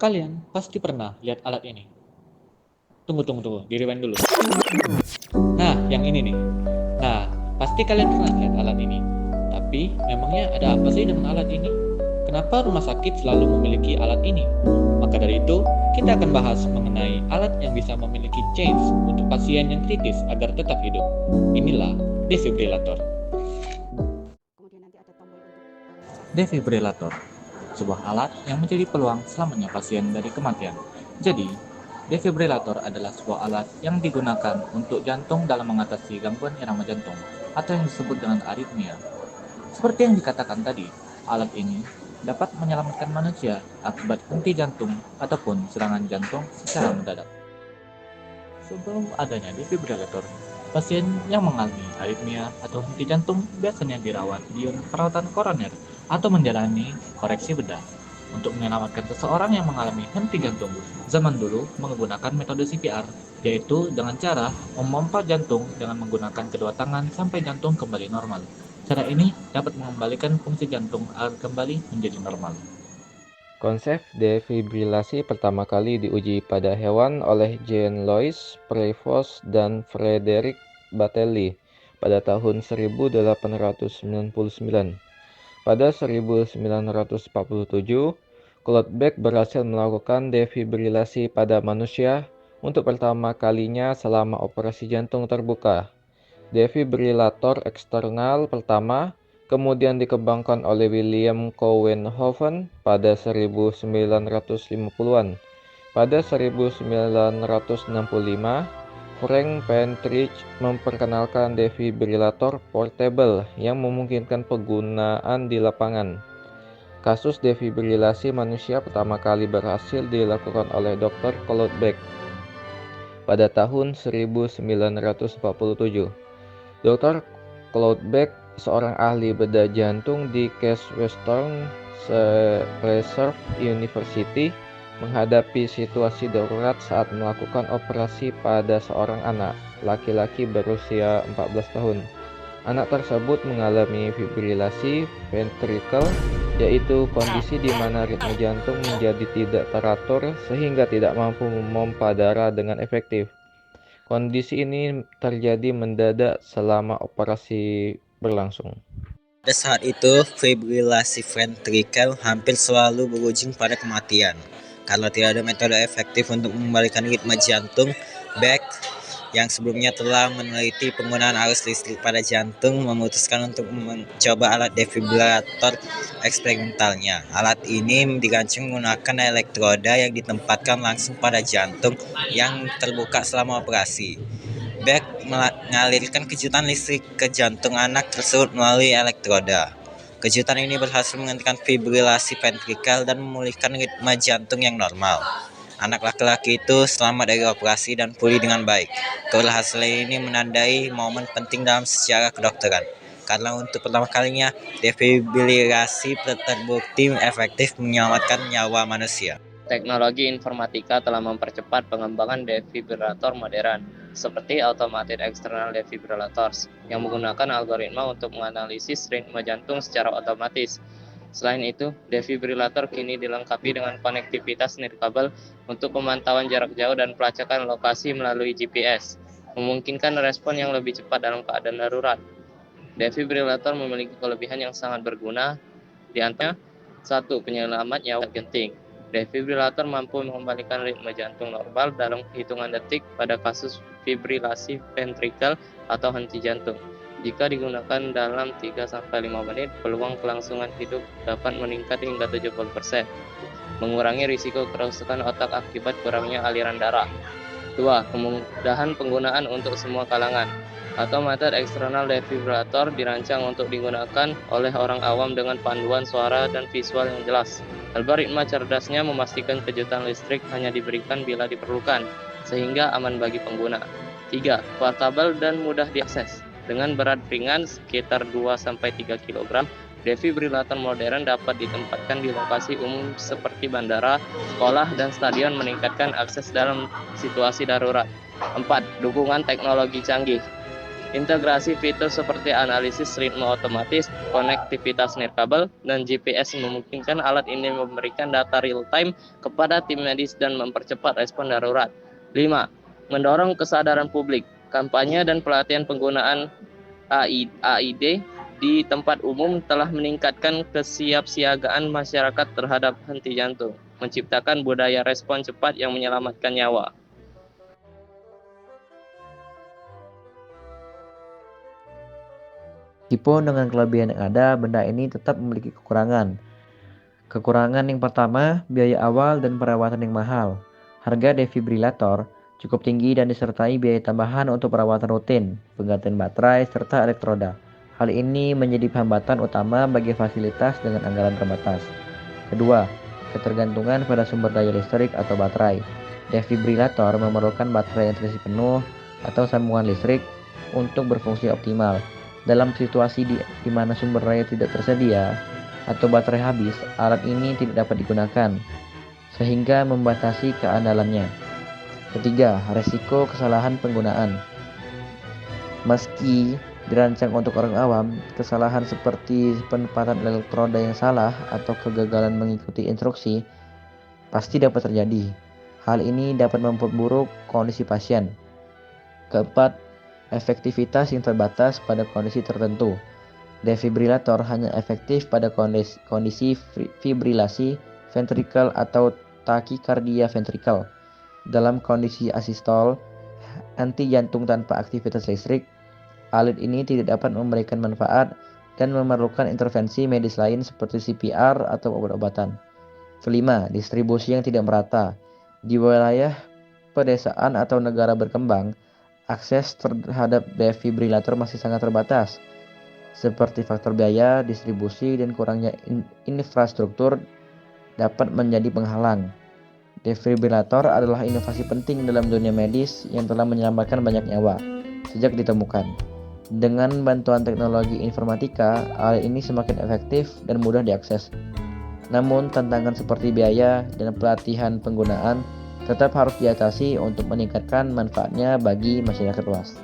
Kalian pasti pernah lihat alat ini. Tunggu, di rewind dulu. Nah, yang ini nih. Nah, pasti kalian pernah lihat alat ini. Tapi, memangnya ada apa sih dengan alat ini? Kenapa rumah sakit selalu memiliki alat ini? Maka dari itu, kita akan bahas mengenai alat yang bisa memiliki change untuk pasien yang kritis agar tetap hidup. Inilah defibrillator. Defibrillator, sebuah alat yang menjadi peluang selamatnya pasien dari kematian. Jadi, defibrillator adalah sebuah alat yang digunakan untuk jantung dalam mengatasi gangguan irama jantung atau yang disebut dengan aritmia. Seperti yang dikatakan tadi, alat ini dapat menyelamatkan manusia akibat henti jantung ataupun serangan jantung secara mendadak. Sebelum adanya defibrillator, pasien yang mengalami aritmia atau henti jantung biasanya dirawat di unit perawatan koroner atau menjalani koreksi bedah. Untuk menyelamatkan seseorang yang mengalami henti jantung, zaman dulu menggunakan metode CPR, yaitu dengan cara memompa jantung dengan menggunakan kedua tangan sampai jantung kembali normal. Cara ini dapat mengembalikan fungsi jantung agar kembali menjadi normal. Konsep defibrilasi pertama kali diuji pada hewan oleh Jean-Louis Prevost dan Frederick Batelli pada tahun 1899. Pada 1947, Claude Beck berhasil melakukan defibrilasi pada manusia untuk pertama kalinya selama operasi jantung terbuka. Defibrillator eksternal pertama kemudian dikembangkan oleh William Cowenhoven pada 1950-an. Pada 1965, Frank Pentridge memperkenalkan defibrillator portable yang memungkinkan penggunaan di lapangan. Kasus defibrilasi manusia pertama kali berhasil dilakukan oleh Dr. Claude Beck pada tahun 1947. Dr. Claude Beck, seorang ahli bedah jantung di Case Western Reserve University, menghadapi situasi darurat saat melakukan operasi pada seorang anak laki-laki berusia 14 tahun. Anak tersebut mengalami fibrilasi ventricle, yaitu kondisi di mana ritme jantung menjadi tidak teratur sehingga tidak mampu memompa darah dengan efektif. Kondisi ini terjadi mendadak selama operasi berlangsung. Pada saat itu, fibrilasi ventrikel hampir selalu berujung pada kematian. Karena tidak ada metode efektif untuk mengembalikan ritme jantung, Beck yang sebelumnya telah meneliti penggunaan arus listrik pada jantung memutuskan untuk mencoba alat defibrillator eksperimentalnya. Alat ini dirancang menggunakan elektroda yang ditempatkan langsung pada jantung yang terbuka selama operasi. Beck mengalirkan kejutan listrik ke jantung anak tersebut melalui elektroda. Kejutan ini berhasil menghentikan fibrilasi ventrikel dan memulihkan ritme jantung yang normal. Anak laki-laki itu selamat dari operasi dan pulih dengan baik. Keberhasilan ini menandai momen penting dalam sejarah kedokteran, karena untuk pertama kalinya defibrilasi terbukti efektif menyelamatkan nyawa manusia. Teknologi informatika telah mempercepat pengembangan defibrillator modern, seperti automated external defibrillators, yang menggunakan algoritma untuk menganalisis ritme jantung secara otomatis. Selain itu, defibrillator kini dilengkapi dengan konektivitas nirkabel untuk pemantauan jarak jauh dan pelacakan lokasi melalui GPS, memungkinkan respon yang lebih cepat dalam keadaan darurat. Defibrillator memiliki kelebihan yang sangat berguna, di antaranya 1. Penyelamat nyawa genting. Defibrillator mampu mengembalikan ritme jantung normal dalam hitungan detik pada kasus fibrilasi ventrikel atau henti jantung. Jika digunakan dalam 3-5 menit, peluang kelangsungan hidup dapat meningkat hingga 70%, mengurangi risiko kerusakan otak akibat kurangnya aliran darah. 2. Kemudahan penggunaan untuk semua kalangan. Automated external defibrillator dirancang untuk digunakan oleh orang awam dengan panduan suara dan visual yang jelas. Algoritma cerdasnya memastikan kejutan listrik hanya diberikan bila diperlukan, sehingga aman bagi pengguna. 3. Portable dan mudah diakses. Dengan berat ringan sekitar 2-3 kg, defibrillator modern dapat ditempatkan di lokasi umum seperti bandara, sekolah, dan stadion, meningkatkan akses dalam situasi darurat. 4. Dukungan teknologi canggih. Integrasi fitur seperti analisis ritme otomatis, konektivitas nirkabel, dan GPS memungkinkan alat ini memberikan data real-time kepada tim medis dan mempercepat respon darurat. 5. Mendorong kesadaran publik. Kampanye dan pelatihan penggunaan AID di tempat umum telah meningkatkan kesiapsiagaan masyarakat terhadap henti jantung, menciptakan budaya respon cepat yang menyelamatkan nyawa. Meskipun dengan kelebihan yang ada, benda ini tetap memiliki kekurangan. Kekurangan yang pertama, biaya awal dan perawatan yang mahal. Harga defibrilator cukup tinggi dan disertai biaya tambahan untuk perawatan rutin, penggantian baterai, serta elektroda. Hal ini menjadi hambatan utama bagi fasilitas dengan anggaran terbatas. Kedua, ketergantungan pada sumber daya listrik atau baterai. Defibrilator memerlukan baterai yang terisi penuh atau sambungan listrik untuk berfungsi optimal. Dalam situasi di mana sumber daya tidak tersedia atau baterai habis, alat ini tidak dapat digunakan, sehingga membatasi keandalannya. Ketiga, resiko kesalahan penggunaan. Meski dirancang untuk orang awam, kesalahan seperti penempatan elektroda yang salah atau kegagalan mengikuti instruksi pasti dapat terjadi. Hal ini dapat memperburuk kondisi pasien. Keempat, efektivitas yang terbatas pada kondisi tertentu. Defibrilator hanya efektif pada kondisi fibrilasi ventrikal atau takikardia ventrikal. Dalam kondisi asistol, henti jantung tanpa aktivitas listrik, alat ini tidak dapat memberikan manfaat dan memerlukan intervensi medis lain seperti CPR atau obat-obatan. Kelima, distribusi yang tidak merata. Di wilayah pedesaan atau negara berkembang, akses terhadap defibrilator masih sangat terbatas, seperti faktor biaya, distribusi, dan kurangnya infrastruktur dapat menjadi penghalang. Defibrilator adalah inovasi penting dalam dunia medis yang telah menyelamatkan banyak nyawa sejak ditemukan. Dengan bantuan teknologi informatika, alat ini semakin efektif dan mudah diakses. Namun, tantangan seperti biaya dan pelatihan penggunaan tetap harus diatasi untuk meningkatkan manfaatnya bagi masyarakat luas.